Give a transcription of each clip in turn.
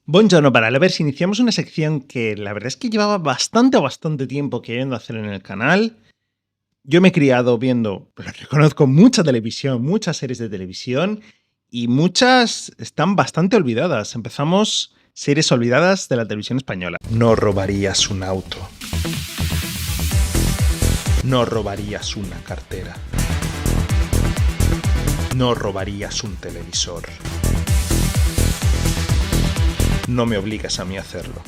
Buongiorno, para a ver si iniciamos una sección que la verdad es que llevaba bastante tiempo queriendo hacer en el canal. Yo me he criado viendo, lo reconozco, mucha televisión, muchas series de televisión y muchas están bastante olvidadas. Empezamos series olvidadas de la televisión española. No robarías un auto. No robarías una cartera. No robarías un televisor. No me obligas a mí a hacerlo.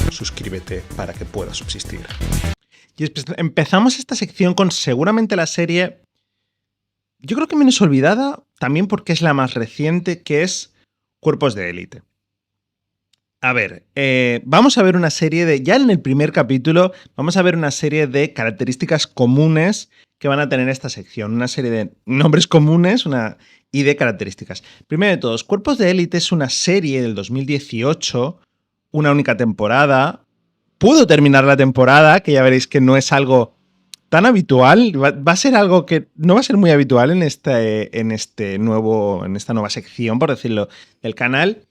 Suscríbete para que pueda subsistir. Y empezamos esta sección con seguramente la serie, yo creo que menos olvidada, también porque es la más reciente, que es Cuerpos de Élite. A ver, vamos a ver una serie de, ya en el primer capítulo, vamos a ver una serie de características comunes que van a tener esta sección, una serie de nombres comunes y de características. Primero de todos, Cuerpos de Élite es una serie del 2018, una única temporada. Pudo terminar la temporada, que ya veréis que no es algo tan habitual. Va a ser algo que no va a ser muy habitual en esta nueva sección, por decirlo, del canal.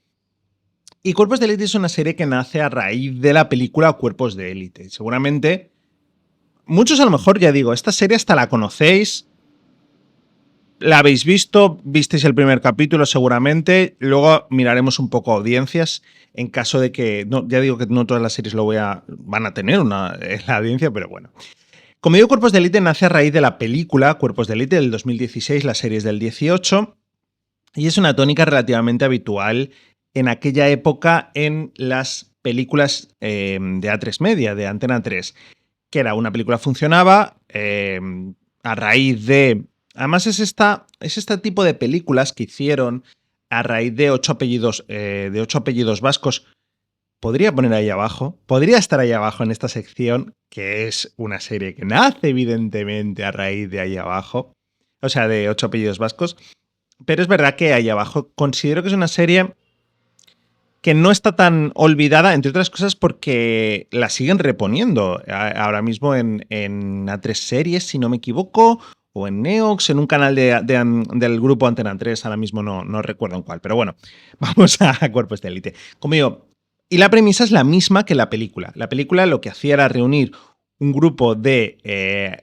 Y Cuerpos de Élite es una serie que nace a raíz de la película Cuerpos de Élite. Seguramente muchos a lo mejor, ya digo, esta serie hasta la conocéis, la habéis visto, visteis el primer capítulo seguramente, luego miraremos un poco audiencias en caso de que, no, ya digo que no todas las series van a tener la audiencia, pero bueno. Como digo, Cuerpos de Élite nace a raíz de la película Cuerpos de Élite del 2016, la serie es del 18, y es una tónica relativamente habitual en aquella época en las películas de A3 Media, de Antena 3, que era una película funcionaba a raíz de... Además es este tipo de películas que hicieron a raíz de 8 apellidos vascos. Podría poner ahí abajo, podría estar ahí abajo en esta sección, que es una serie que nace evidentemente a raíz de ahí abajo, o sea, de 8 apellidos vascos, pero es verdad que ahí abajo considero que es una serie que no está tan olvidada, entre otras cosas porque la siguen reponiendo ahora mismo en A3 Series, si no me equivoco, o en Neox, en un canal del grupo Antena 3, ahora mismo no recuerdo en cuál, pero bueno, vamos a Cuerpos de Élite. Como digo, y la premisa es la misma que la película. La película lo que hacía era reunir un grupo de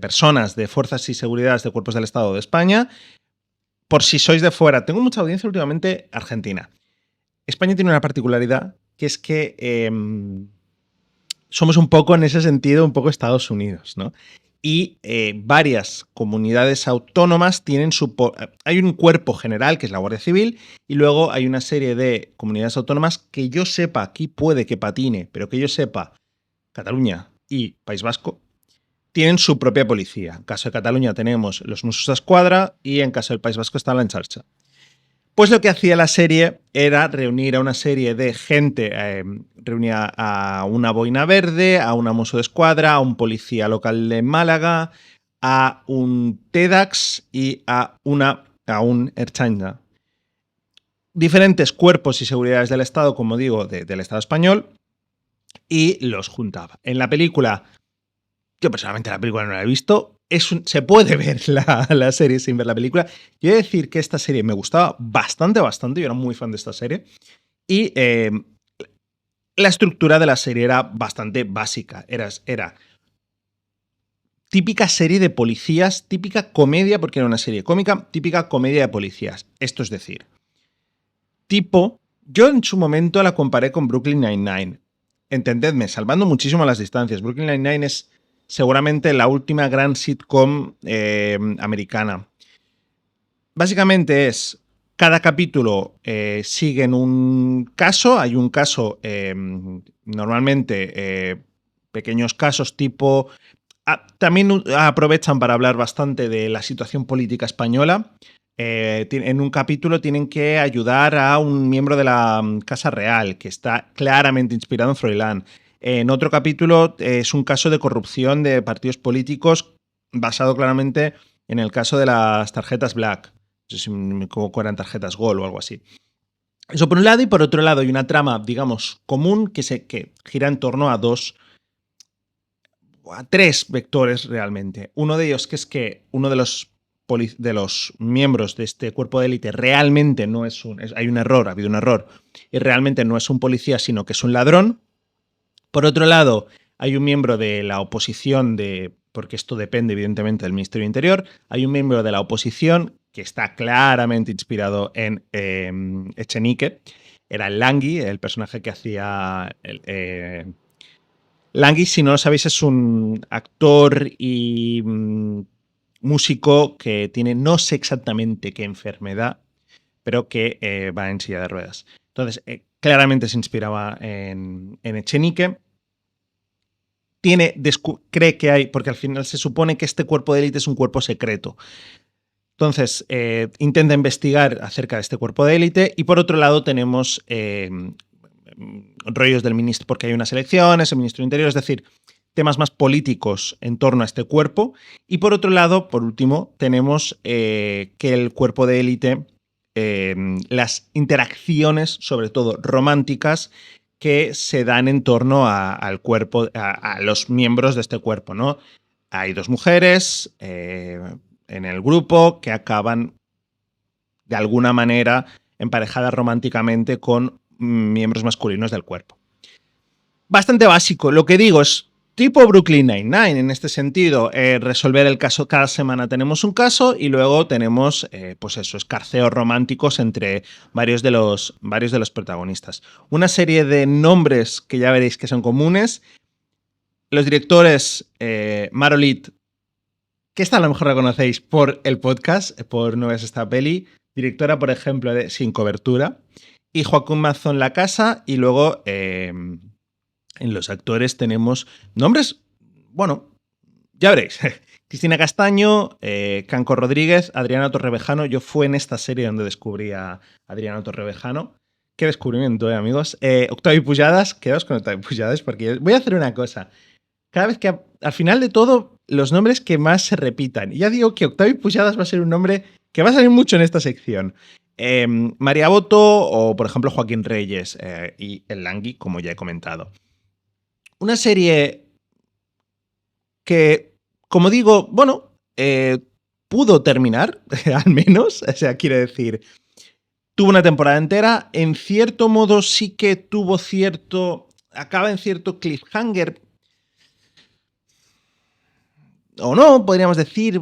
personas de fuerzas y seguridad de cuerpos del Estado de España. Por si sois de fuera, tengo mucha audiencia últimamente argentina. España tiene una particularidad, que es que somos un poco, en ese sentido, un poco Estados Unidos, ¿no? Y varias comunidades autónomas tienen hay un cuerpo general, que es la Guardia Civil, y luego hay una serie de comunidades autónomas que yo sepa, aquí puede que patine, pero que yo sepa, Cataluña y País Vasco, tienen su propia policía. En caso de Cataluña tenemos los Mossos d'Esquadra y en caso del País Vasco está la Encharcha. Pues lo que hacía la serie era reunir a una serie de gente, reunía a una boina verde, a una mozo de escuadra, a un policía local de Málaga, a un TEDx y a un Ertzaintza. Diferentes cuerpos y seguridades del Estado, como digo, del Estado español, y los juntaba. En la película, yo personalmente la película no la he visto, se puede ver la serie sin ver la película. Yo he de decir que esta serie me gustaba bastante, yo era muy fan de esta serie, y la estructura de la serie era bastante básica, era típica serie de policías, típica comedia, porque era una serie cómica, típica comedia de policías. Esto es decir, yo en su momento la comparé con Brooklyn Nine-Nine. Entendedme, salvando muchísimo las distancias. Brooklyn Nine-Nine es seguramente la última gran sitcom americana. Básicamente es, cada capítulo siguen un caso, hay un caso, normalmente pequeños casos tipo... también aprovechan para hablar bastante de la situación política española. En un capítulo tienen que ayudar a un miembro de la Casa Real, que está claramente inspirado en Froilán. En otro capítulo es un caso de corrupción de partidos políticos basado claramente en el caso de las tarjetas Black. No sé si me equivoco, eran tarjetas Gold o algo así. Eso por un lado, y por otro lado hay una trama, digamos, común que gira en torno a tres vectores realmente. Uno de ellos que es que uno de los de los miembros de este cuerpo de élite realmente no es hay un error, ha habido un error, y realmente no es un policía, sino que es un ladrón. Por otro lado, hay un miembro de la oposición, porque esto depende evidentemente del Ministerio del Interior, hay un miembro de la oposición que está claramente inspirado en Echenique, era el Langui, el personaje que hacía Langui, si no lo sabéis, es un actor y músico que tiene no sé exactamente qué enfermedad, pero que va en silla de ruedas. Entonces, claramente se inspiraba en Echenique. Cree que hay, porque al final se supone que este cuerpo de élite es un cuerpo secreto. Entonces, intenta investigar acerca de este cuerpo de élite y por otro lado tenemos rollos del ministro, porque hay unas elecciones, el ministro del Interior, es decir, temas más políticos en torno a este cuerpo. Y por otro lado, por último, tenemos que el cuerpo de élite, las interacciones, sobre todo románticas, que se dan en torno al cuerpo, a los miembros de este cuerpo, ¿no? Hay dos mujeres en el grupo que acaban de alguna manera emparejadas románticamente con miembros masculinos del cuerpo. Bastante básico. Lo que digo es tipo Brooklyn Nine-Nine en este sentido. Resolver el caso, cada semana tenemos un caso y luego tenemos, pues eso, escarceos románticos entre varios de los protagonistas. Una serie de nombres que ya veréis que son comunes. Los directores, Marolit, que esta a lo mejor la conocéis por el podcast, por No ves esta peli, directora, por ejemplo, de Sin cobertura, y Joaquín Mazón La Casa, y luego en los actores tenemos nombres, bueno, ya veréis. Cristina Castaño, Canco Rodríguez, Adriana Torrevejano. Yo fue en esta serie donde descubrí a Adriana Torrevejano. Qué descubrimiento, amigos. Octavio Pujadas, quedaos con Octavio Pujadas porque voy a hacer una cosa. Cada vez que al final de todo, los nombres que más se repitan. Y ya digo que Octavio Pujadas va a ser un nombre que va a salir mucho en esta sección. María Boto o, por ejemplo, Joaquín Reyes y el Langui, como ya he comentado. Una serie que, como digo, bueno, pudo terminar, al menos. O sea, quiere decir, tuvo una temporada entera. En cierto modo sí que tuvo acaba en cierto cliffhanger, o no, podríamos decir,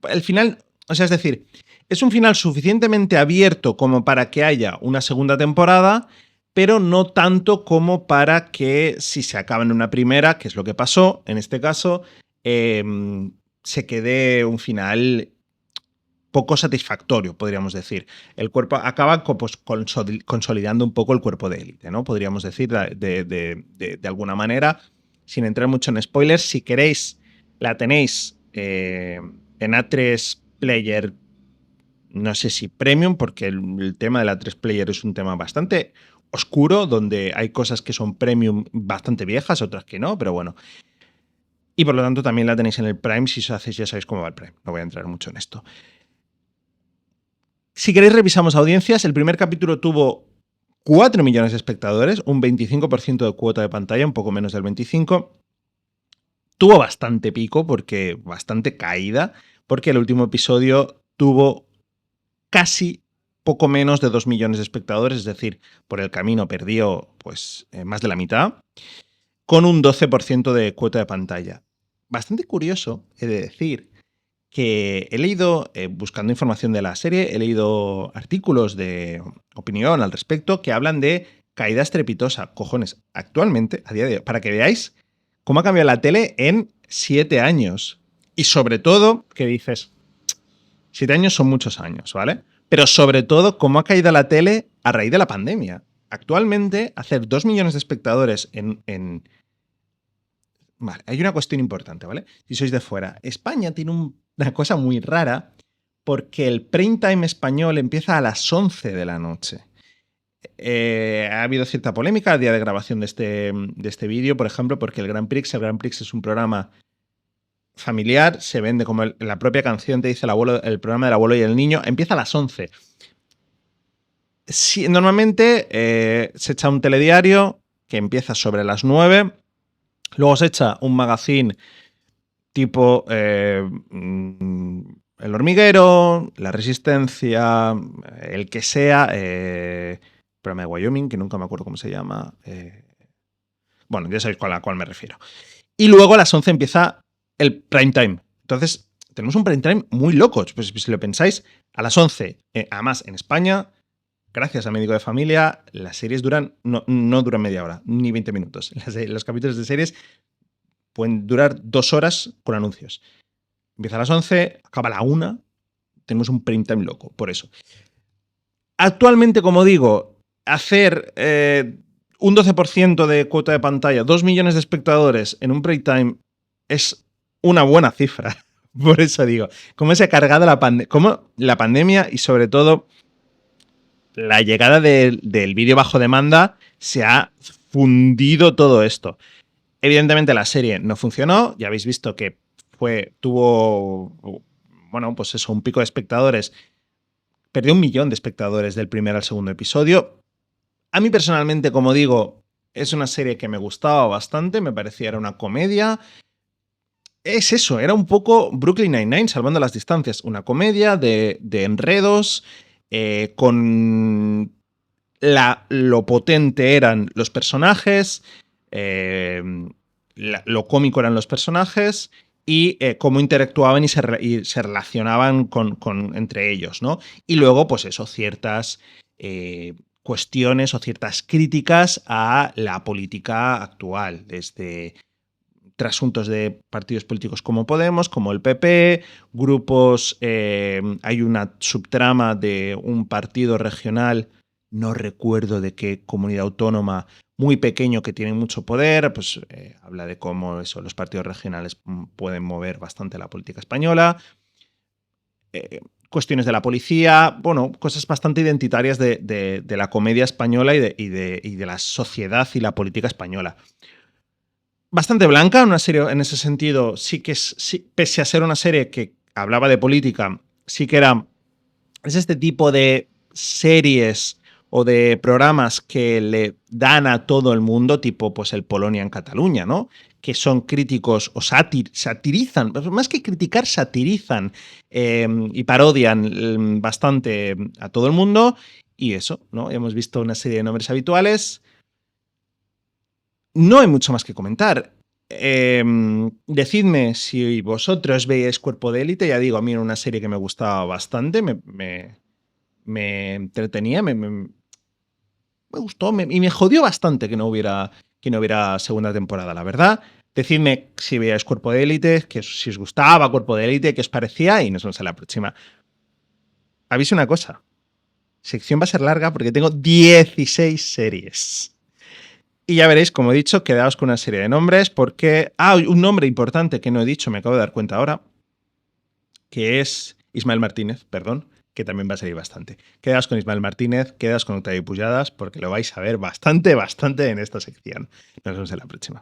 el final, o sea, es decir, es un final suficientemente abierto como para que haya una segunda temporada, pero no tanto como para que si se acaba en una primera, que es lo que pasó en este caso, se quede un final poco satisfactorio, podríamos decir. El cuerpo acaba pues, consolidando un poco el cuerpo de élite, ¿no? Podríamos decir de alguna manera, sin entrar mucho en spoilers. Si queréis, la tenéis en A3 Player, no sé si Premium, porque el tema del A3 Player es un tema bastante oscuro, donde hay cosas que son Premium bastante viejas, otras que no, pero bueno. Y por lo tanto también la tenéis en el Prime, si os hacéis ya sabéis cómo va el Prime. No voy a entrar mucho en esto. Si queréis revisamos audiencias, el primer capítulo tuvo 4 millones de espectadores, un 25% de cuota de pantalla, un poco menos del 25%. Tuvo bastante pico, bastante caída, porque el último episodio tuvo casi poco menos de 2 millones de espectadores, es decir, por el camino perdió pues más de la mitad, con un 12% de cuota de pantalla. Bastante curioso, he de decir, que he leído, buscando información de la serie, he leído artículos de opinión al respecto que hablan de caída estrepitosa. Cojones, actualmente, a día de hoy, para que veáis cómo ha cambiado la tele en 7 años. Y sobre todo, que dices, 7 años son muchos años, ¿vale? Pero sobre todo, cómo ha caído la tele a raíz de la pandemia. Actualmente, hacer 2 millones de espectadores Vale, hay una cuestión importante, ¿vale? Si sois de fuera, España tiene una cosa muy rara porque el prime time español empieza a las 11 de la noche. Ha habido cierta polémica al día de grabación de este vídeo, por ejemplo, porque el Grand Prix es un programa familiar, se vende como la propia canción te dice el programa del abuelo y el niño, empieza a las 11. Normalmente se echa un telediario que empieza sobre las 9. Luego se echa un magazine tipo El Hormiguero, La Resistencia, el que sea, programa de Wyoming, que nunca me acuerdo cómo se llama. Bueno, ya sabéis a cuál me refiero. Y luego a las 11 empieza el prime time. Entonces, tenemos un prime time muy loco. Pues si lo pensáis, a las 11, además en España, gracias a Médico de Familia, las series no duran media hora, ni 20 minutos. Los capítulos de series pueden durar 2 horas con anuncios. Empieza a las 11, acaba a la 1, tenemos un prime time loco, por eso. Actualmente, como digo, hacer un 12% de cuota de pantalla, 2 millones de espectadores en un prime time es una buena cifra. Por eso digo, cómo se ha cargado cómo la pandemia y sobre todo la llegada del vídeo bajo demanda se ha fundido todo esto. Evidentemente la serie no funcionó, ya habéis visto que tuvo, bueno, pues eso, un pico de espectadores. Perdió 1 millón de espectadores del primer al segundo episodio. A mí personalmente, como digo, es una serie que me gustaba bastante, me parecía era una comedia. Es eso, era un poco Brooklyn Nine-Nine, salvando las distancias. Una comedia de enredos, con lo potente eran los personajes, lo cómico eran los personajes y cómo interactuaban y se relacionaban entre ellos, ¿no? Y luego, pues eso, ciertas cuestiones o ciertas críticas a la política actual, desde trasuntos de partidos políticos como Podemos, como el PP, grupos, hay una subtrama de un partido regional, no recuerdo de qué comunidad autónoma, muy pequeño que tiene mucho poder, pues habla de cómo los partidos regionales pueden mover bastante la política española, cuestiones de la policía, bueno, cosas bastante identitarias de la comedia española y de la sociedad y la política española. Bastante blanca, una serie en ese sentido, sí, pese a ser una serie que hablaba de política, sí que es este tipo de series o de programas que le dan a todo el mundo, tipo pues el Polonia en Cataluña, ¿no? Que son críticos o satirizan, más que criticar, satirizan y parodian bastante a todo el mundo. Y eso, ¿no? Hemos visto una serie de nombres habituales. No hay mucho más que comentar. Decidme si vosotros veis Cuerpo de Élite. Ya digo, a mí era una serie que me gustaba bastante, me entretenía, me gustó y me jodió bastante que no hubiera segunda temporada, la verdad. Decidme si veíais Cuerpo de Élite, que si os gustaba Cuerpo de Élite, qué os parecía y nos vemos en la próxima. Aviso una cosa, sección va a ser larga porque tengo 16 series. Y ya veréis, como he dicho, quedaos con una serie de nombres porque... un nombre importante que no he dicho, me acabo de dar cuenta ahora, que es Ismael Martínez, perdón, que también va a salir bastante. Quedaos con Ismael Martínez, quedaos con Octavio Pujadas, porque lo vais a ver bastante en esta sección. Nos vemos en la próxima.